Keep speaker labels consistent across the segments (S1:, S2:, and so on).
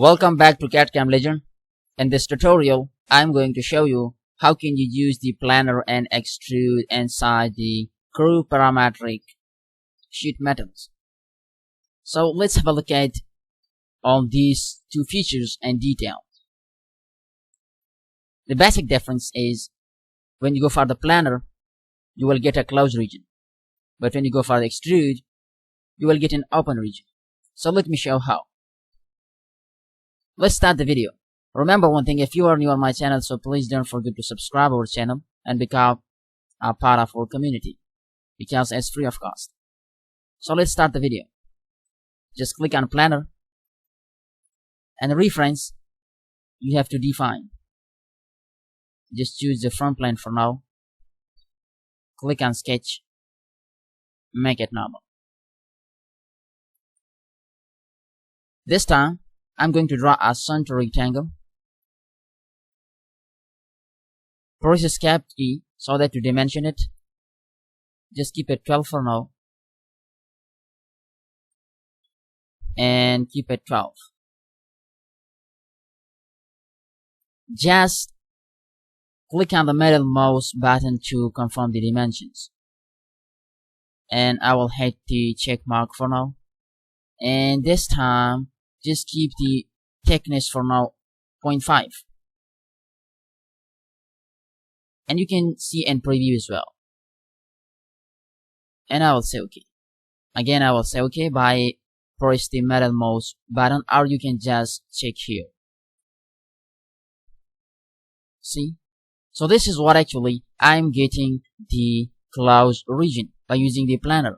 S1: Welcome back to CAD/CAM Legend. In this tutorial, I'm going to show you how can you use the planar and extrude inside the Creo Parametric sheet metals. So let's have a look at all these two features in detail. The basic difference is when you go for the planar, you will get a closed region. But when you go for the extrude, you will get an open region. So let me show how. Let's start the video. Remember one thing, if you are new on my channel, so please don't forget to subscribe our channel and become a part of our community because it's free of cost. So let's start the video. Just click on planar and the reference you have to define. Just choose the front plane for now. Click on sketch. Make it normal. This time I'm going to draw a center rectangle. Press Escape key so that you dimension it. Just keep it 12 for now. And keep it 12. Just click on the middle mouse button to confirm the dimensions. And I will hit the check mark for now. And this time just keep the thickness for now 0.5, and you can see in preview as well. And I will say OK. Again I will say OK by press the middle mouse button, or you can just check here. See, so this is what actually I'm getting the closed region by using the planar.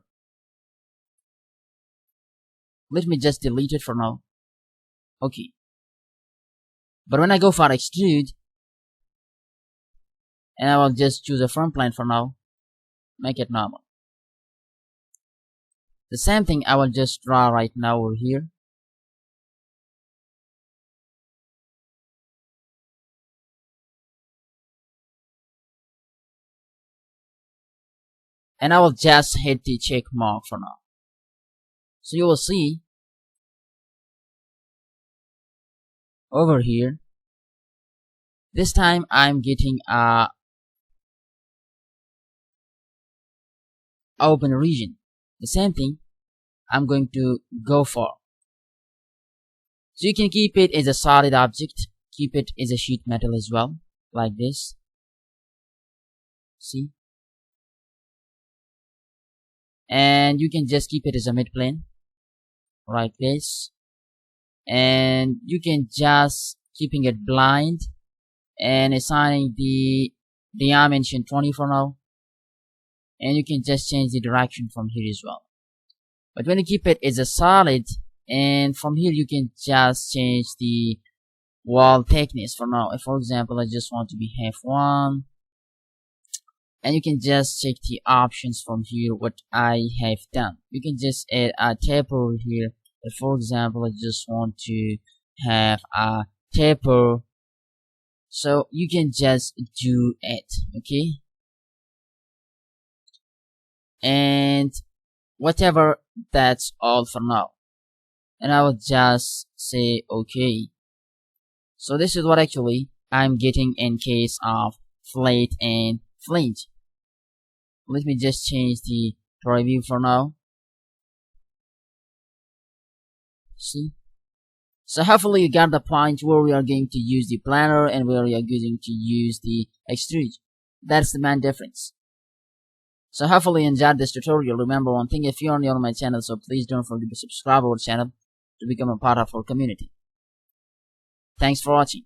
S1: Let me just delete it for now. Okay. But when I go for extrude, and I will just choose a front plane for now, make it normal. The same thing I will just draw right now over here. And I will just hit the check mark for now. So you will see over here, this time I'm getting a open region. The same thing I'm going to go for. So you can keep it as a solid object, keep it as a sheet metal as well, like this. See? And you can just keep it as a mid plane, like this. And you can just keeping it blind and assigning the dimension 20 for now, and you can just change the direction from here as well. But when you keep it as a solid, and from here you can just change the wall thickness for now. If for example I just want to be half 1, and you can just check the options from here what I have done. You can just add a taper here. If for example I just want to have a taper, so you can just do it, okay? And whatever, that's all for now. And I will just say okay. So this is what actually I'm getting in case of flat and flange. Let me just change the preview for now. See, so hopefully you got the point where we are going to use the planar and where we are going to use the extrude. That's the main difference. So hopefully you enjoyed this tutorial. Remember one thing, if you are new on my channel, so please don't forget to subscribe our channel to become a part of our community. Thanks for watching.